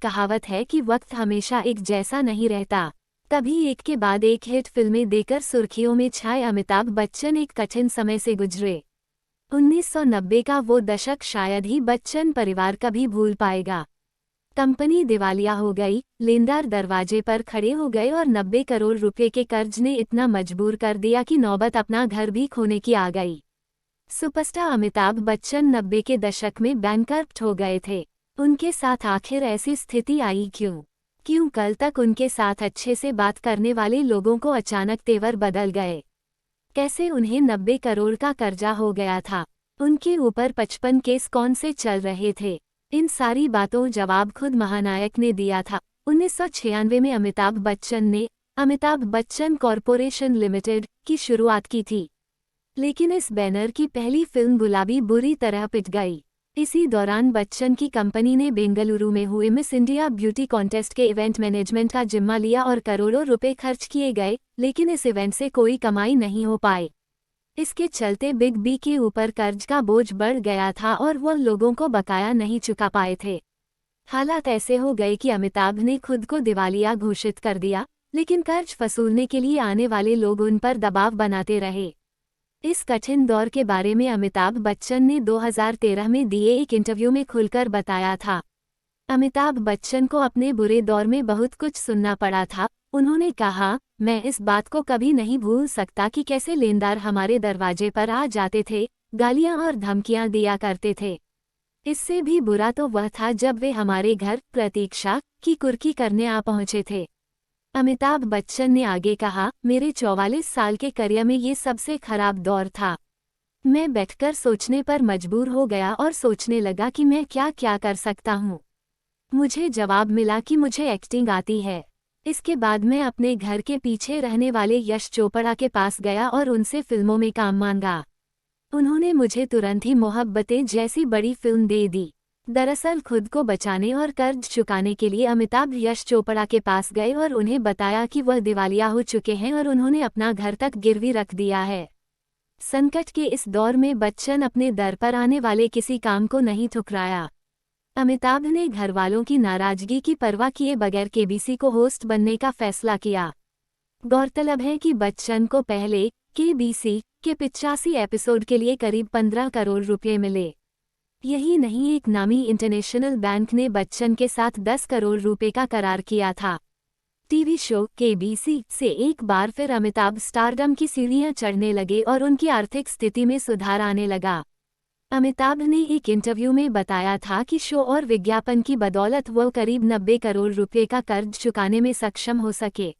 कहावत है कि वक्त हमेशा एक जैसा नहीं रहता। तभी एक के बाद एक हिट फिल्में देकर सुर्खियों में छाए अमिताभ बच्चन एक कठिन समय से गुजरे। 1990 का वो दशक शायद ही बच्चन परिवार कभी भूल पाएगा। कंपनी दिवालिया हो गई, लेनदार दरवाजे पर खड़े हो गए और 90 करोड़ रुपए के कर्ज ने इतना मजबूर कर दिया कि नौबत अपना घर भी खोने की आ गई। सुपरस्टार अमिताभ बच्चन 90 के दशक में बैंकरप्ट हो गए थे। उनके साथ आखिर ऐसी स्थिति आई क्यों कल तक उनके साथ अच्छे से बात करने वाले लोगों को अचानक तेवर बदल गए? कैसे उन्हें 90 करोड़ का कर्जा हो गया था? उनके ऊपर 55 केस कौन से चल रहे थे? इन सारी बातों जवाब खुद महानायक ने दिया था। 1996 में अमिताभ बच्चन ने अमिताभ बच्चन कॉरपोरेशन लिमिटेड की शुरुआत की थी। लेकिन इस बैनर की पहली फिल्म गुलाबी बुरी तरह पिट गई। इसी दौरान बच्चन की कंपनी ने बेंगलुरु में हुए मिस इंडिया ब्यूटी कॉन्टेस्ट के इवेंट मैनेजमेंट का जिम्मा लिया और करोड़ों रुपए खर्च किए गए, लेकिन इस इवेंट से कोई कमाई नहीं हो पाई। इसके चलते बिग बी के ऊपर कर्ज का बोझ बढ़ गया था और वह लोगों को बकाया नहीं चुका पाए थे। हालात ऐसे हो गए कि अमिताभ ने खुद को दिवालिया घोषित कर दिया, लेकिन कर्ज वसूलने के लिए आने वाले लोग उन पर दबाव बनाते रहे। इस कठिन दौर के बारे में अमिताभ बच्चन ने 2013 में दिए एक इंटरव्यू में खुलकर बताया था। अमिताभ बच्चन को अपने बुरे दौर में बहुत कुछ सुनना पड़ा था। उन्होंने कहा, मैं इस बात को कभी नहीं भूल सकता कि कैसे लेनदार हमारे दरवाजे पर आ जाते थे, गालियां और धमकियां दिया करते थे। इससे भी बुरा तो वह था जब वे हमारे घर प्रतीक्षा की कुर्की करने आ पहुंचे थे। अमिताभ बच्चन ने आगे कहा, मेरे 44 साल के करियर में ये सबसे खराब दौर था। मैं बैठकर सोचने पर मजबूर हो गया और सोचने लगा कि मैं क्या क्या कर सकता हूँ। मुझे जवाब मिला कि मुझे एक्टिंग आती है। इसके बाद मैं अपने घर के पीछे रहने वाले यश चोपड़ा के पास गया और उनसे फिल्मों में काम मांगा। उन्होंने मुझे तुरंत ही मोहब्बतें जैसी बड़ी फिल्म दे दी। दरअसल खुद को बचाने और कर्ज चुकाने के लिए अमिताभ यश चोपड़ा के पास गए और उन्हें बताया कि वह दिवालिया हो चुके हैं और उन्होंने अपना घर तक गिरवी रख दिया है। संकट के इस दौर में बच्चन अपने दर पर आने वाले किसी काम को नहीं ठुकराया। अमिताभ ने घरवालों की नाराजगी की परवाह किए बगैर केबीसी को होस्ट बनने का फैसला किया। गौरतलब है कि बच्चन को पहले केबीसी के 85 एपिसोड के लिए करीब 15 करोड़ रुपए मिले। यही नहीं, एक नामी इंटरनेशनल बैंक ने बच्चन के साथ 10 करोड़ रुपए का करार किया था। टीवी शो केबीसी से एक बार फिर अमिताभ स्टारडम की सीढ़ियां चढ़ने लगे और उनकी आर्थिक स्थिति में सुधार आने लगा। अमिताभ ने एक इंटरव्यू में बताया था कि शो और विज्ञापन की बदौलत वो करीब 90 करोड़ रुपए का कर्ज चुकाने में सक्षम हो सके।